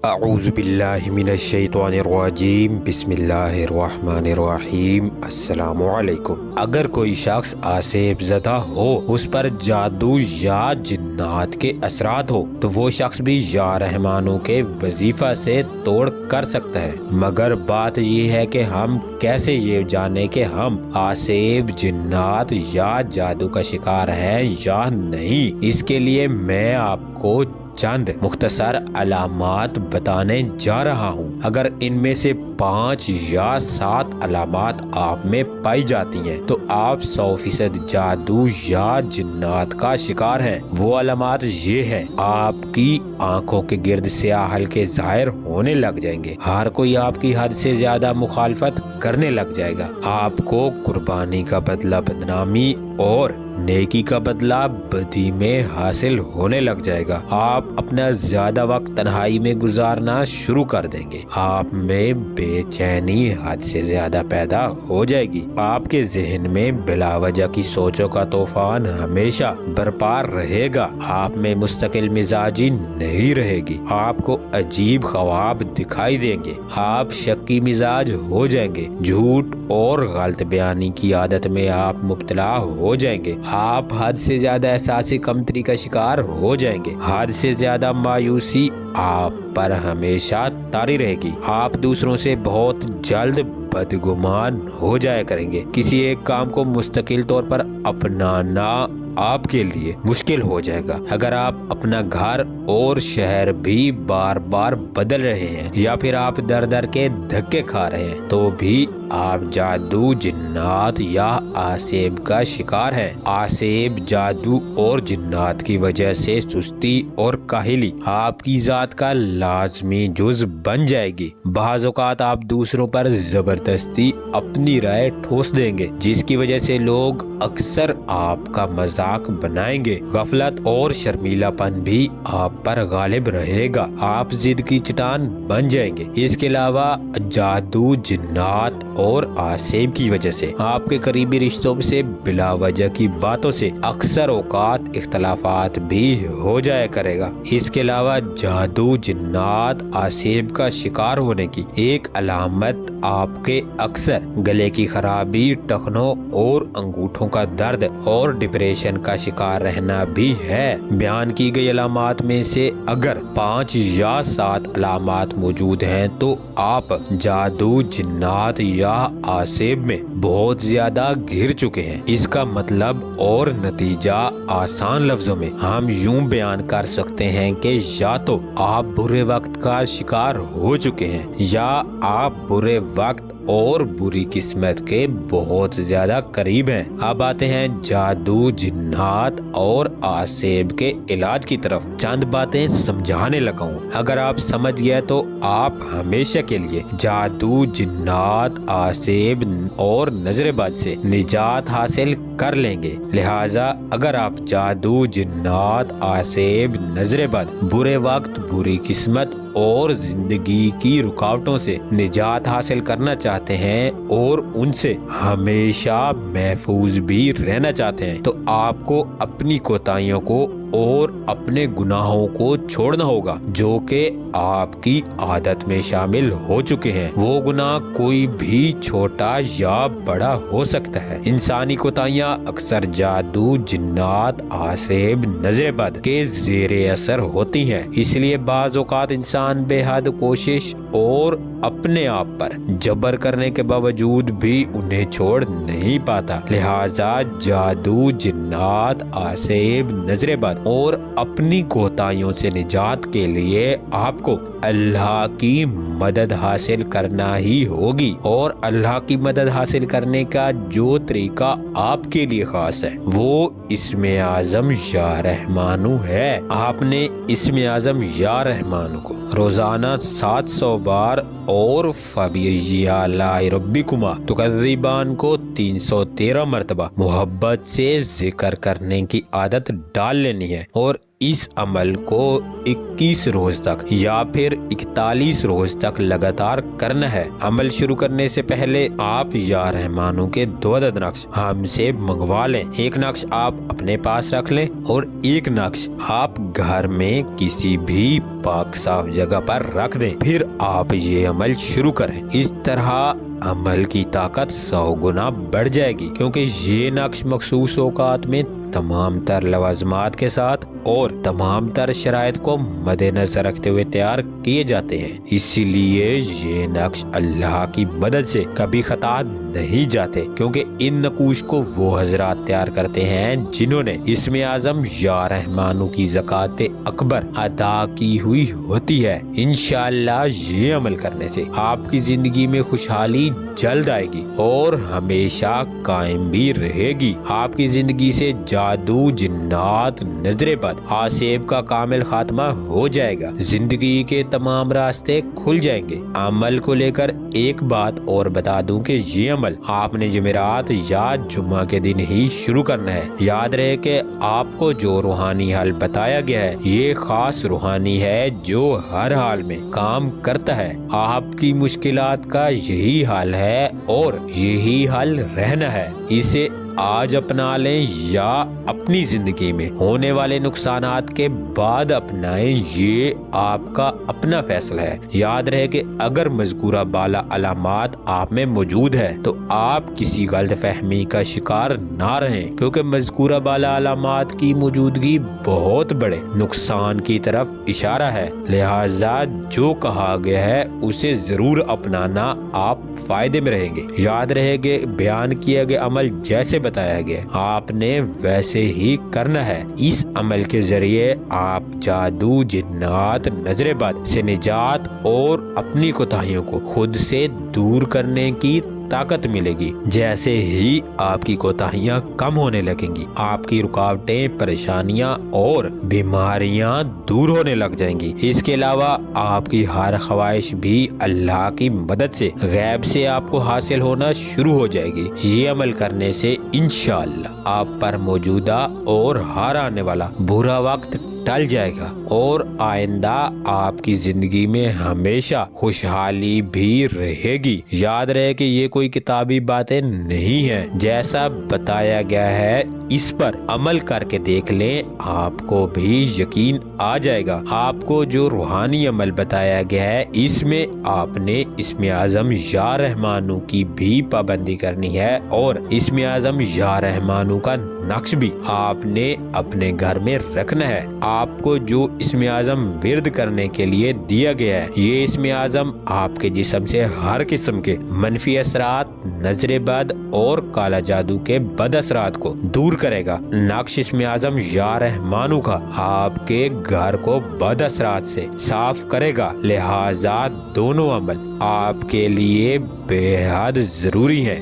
اعوذ باللہ من الشیطان الرجیم بسم اللہ الرحمن الرحیم السلام علیکم۔ اگر کوئی شخص آسیب زدہ ہو، اس پر جادو یا جنات کے اثرات ہو، تو وہ شخص بھی یا رحمانوں کے وظیفہ سے توڑ کر سکتا ہے، مگر بات یہ ہے کہ ہم کیسے یہ جانیں کہ ہم آسیب، جنات یا جادو کا شکار ہیں یا نہیں۔ اس کے لیے میں آپ کو چند مختصر علامات بتانے جا رہا ہوں۔ اگر ان میں سے 5 یا 7 علامات آپ میں پائی جاتی ہیں تو آپ 100% جادو یا جنات کا شکار ہیں۔ وہ علامات یہ ہیں: آپ کی آنکھوں کے گرد سیاہ حلقے ظاہر ہونے لگ جائیں گے، ہر کوئی آپ کی حد سے زیادہ مخالفت کرنے لگ جائے گا، آپ کو قربانی کا بدلہ بدنامی اور نیکی کا بدلہ بدی میں حاصل ہونے لگ جائے گا، آپ اپنا زیادہ وقت تنہائی میں گزارنا شروع کر دیں گے، آپ میں بے چینی حد سے زیادہ پیدا ہو جائے گی، آپ کے ذہن میں بلا وجہ کی سوچوں کا طوفان ہمیشہ برپا رہے گا، آپ میں مستقل مزاجی نہیں رہے گی، آپ کو عجیب خواب دکھائی دیں گے، آپ شکی مزاج ہو جائیں گے، جھوٹ اور غلط بیانی کی عادت میں آپ مبتلا ہو جائیں گے، آپ حد سے زیادہ احساسی کمتری کا شکار ہو جائیں گے، حد سے زیادہ مایوسی آپ پر ہمیشہ طاری رہے گی، آپ دوسروں سے بہت جلد بدگمان ہو جایا کریں گے، کسی ایک کام کو مستقل طور پر اپنانا آپ کے لیے مشکل ہو جائے گا، اگر آپ اپنا گھر اور شہر بھی بار بار بدل رہے ہیں یا پھر آپ در در کے دھکے کھا رہے ہیں تو بھی آپ جادو، جنات یا آسیب کا شکار ہیں۔ آسیب، جادو اور جنات کی وجہ سے سستی اور کاہلی آپ کی ذات کا لازمی جز بن جائے گی، بعض اوقات آپ دوسروں پر زبردستی اپنی رائے ٹھوس دیں گے جس کی وجہ سے لوگ اکثر آپ کا مذاق بنائیں گے، غفلت اور شرمیلا پن بھی آپ پر غالب رہے گا، آپ ضد کی چٹان بن جائیں گے۔ اس کے علاوہ جادو، جنات اور آسیب کی وجہ سے آپ کے قریبی رشتوں سے بلا وجہ کی باتوں سے اکثر اوقات اختلافات بھی ہو جایا کرے گا۔ اس کے علاوہ جادو، جنات، آسیب کا شکار ہونے کی ایک علامت آپ کے اکثر گلے کی خرابی، ٹخنوں اور انگوٹھوں کا درد اور ڈپریشن کا شکار رہنا بھی ہے۔ بیان کی گئی علامات میں سے اگر 5 یا 7 علامات موجود ہیں تو آپ جادو، جنات یا آسیب میں بہت زیادہ گر چکے ہیں۔ اس کا مطلب اور نتیجہ آسان لفظوں میں ہم یوں بیان کر سکتے ہیں کہ یا تو آپ برے وقت کا شکار ہو چکے ہیں یا آپ برے وقت اور بری قسمت کے بہت زیادہ قریب ہیں۔ اب آتے ہیں جادو، جنات اور آسیب کے علاج کی طرف۔ چند باتیں سمجھانے لگا ہوں، اگر آپ سمجھ گئے تو آپ ہمیشہ کے لیے جادو، جنات، آسیب اور نظر بد سے نجات حاصل کر لیں گے، لہٰذا اگر آپ جادو، جنات، آسیب، نظر بد، برے وقت، بری قسمت اور زندگی کی رکاوٹوں سے نجات حاصل کرنا چاہتے ہیں اور ان سے ہمیشہ محفوظ بھی رہنا چاہتے ہیں تو آپ کو اپنی کوتاہیوں کو اور اپنے گناہوں کو چھوڑنا ہوگا جو کہ آپ کی عادت میں شامل ہو چکے ہیں۔ وہ گناہ کوئی بھی چھوٹا یا بڑا ہو سکتا ہے۔ انسانی کوتاہیاں اکثر جادو، جنات، آسیب، نظر بد کے زیر اثر ہوتی ہیں، اس لیے بعض اوقات انسان بے حد کوشش اور اپنے آپ پر جبر کرنے کے باوجود بھی انہیں چھوڑ نہیں پاتا، لہٰذا جادو، جنات، آسیب، نظر بد اور اپنی کوتاہیوں سے نجات کے لیے آپ کو اللہ کی مدد حاصل کرنا ہی ہوگی، اور اللہ کی مدد حاصل کرنے کا جو طریقہ آپ کے لیے خاص ہے وہ اسم اعظم یا رحمانو ہے۔ آپ نے اسم اعظم یا رحمانو کو روزانہ 700 بار اور فَبِأَيِّ آلَاءِ رَبِّكُمَا تُكَذِّبَانِ کو 313 مرتبہ محبت سے ذکر کرنے کی عادت ڈال لینی ہے، اور اس عمل کو 21 روز تک یا پھر 41 روز تک لگاتار کرنا ہے۔ عمل شروع کرنے سے پہلے آپ یا رحمانوں کے 2 عدد نقش ہم سے منگوا لیں۔ ایک نقش آپ اپنے پاس رکھ لیں اور ایک نقش آپ گھر میں کسی بھی پاک صاف جگہ پر رکھ دیں، پھر آپ یہ عمل شروع کریں۔ اس طرح عمل کی طاقت 100 گنا بڑھ جائے گی، کیونکہ یہ نقش مخصوص اوقات میں تمام تر لوازمات کے ساتھ اور تمام تر شرائط کو مد نظر رکھتے ہوئے تیار کیے جاتے ہیں، اسی لیے یہ نقش اللہ کی مدد سے کبھی خطا نہیں جاتے، کیونکہ ان نقوش کو وہ حضرات تیار کرتے ہیں جنہوں نے اسم اعظم یا رحمانو کی زکوٰۃ اکبر ادا کی ہوئی ہوتی ہے۔ انشاءاللہ یہ عمل کرنے سے آپ کی زندگی میں خوشحالی جلد آئے گی اور ہمیشہ قائم بھی رہے گی۔ آپ کی زندگی سے جادو، جنات، نظر بد، آسیب کا کامل خاتمہ ہو جائے گا، زندگی کے تمام راستے کھل جائیں گے۔ عمل کو لے کر ایک بات اور بتا دوں کہ یہ عمل آپ نے جمعرات یا جمعہ کے دن ہی شروع کرنا ہے۔ یاد رہے کہ آپ کو جو روحانی حل بتایا گیا ہے یہ خاص روحانی ہے جو ہر حال میں کام کرتا ہے۔ آپ کی مشکلات کا یہی حل ہے اور یہی حل رہنا ہے۔ اسے آج اپنا لیں یا اپنی زندگی میں ہونے والے نقصانات کے بعد اپنائیں، یہ آپ کا اپنا فیصلہ ہے۔ یاد رہے کہ اگر مذکورہ بالا علامات آپ میں موجود ہے تو آپ کسی غلط فہمی کا شکار نہ رہیں، کیونکہ مذکورہ بالا علامات کی موجودگی بہت بڑے نقصان کی طرف اشارہ ہے، لہذا جو کہا گیا ہے اسے ضرور اپنانا، آپ فائدے میں رہیں گے۔ یاد رہے کہ بیان کیا گیا عمل جیسے بتایا گیا آپ نے ویسے ہی کرنا ہے۔ اس عمل کے ذریعے آپ جادو، جنات، نظر بد سے نجات اور اپنی کوتاہیوں کو خود سے دور کرنے کی طاقت ملے گی۔ جیسے ہی آپ کی کوتاہیاں کم ہونے لگیں گی، آپ کی رکاوٹیں، پریشانیاں اور بیماریاں دور ہونے لگ جائیں گی۔ اس کے علاوہ آپ کی ہر خواہش بھی اللہ کی مدد سے غیب سے آپ کو حاصل ہونا شروع ہو جائے گی۔ یہ عمل کرنے سے انشاءاللہ آپ پر موجودہ اور ہر آنے والا برا وقت ٹل جائے گا اور آئندہ آپ کی زندگی میں ہمیشہ خوشحالی بھی رہے گی۔ یاد رہے کہ یہ کوئی کتابی باتیں نہیں ہیں، جیسا بتایا گیا ہے اس پر عمل کر کے دیکھ لیں، آپ کو بھی یقین آ جائے گا۔ آپ کو جو روحانی عمل بتایا گیا ہے اس میں آپ نے اسم اعظم یا رحمانو کی بھی پابندی کرنی ہے اور اسم اعظم یا رحمانو کا نقش بھی آپ نے اپنے گھر میں رکھنا ہے۔ آپ کو جو اسم اعظم ورد کرنے کے لیے دیا گیا ہے، یہ اسم اعظم آپ کے جسم سے ہر قسم کے منفی اثرات، نظر بد اور کالا جادو کے بد اثرات کو دور کرے گا۔ نقش اسم اعظم یا رحمانو کا آپ کے گھر کو بد اثرات سے صاف کرے گا، لہذا دونوں عمل آپ کے لیے بے حد ضروری ہیں۔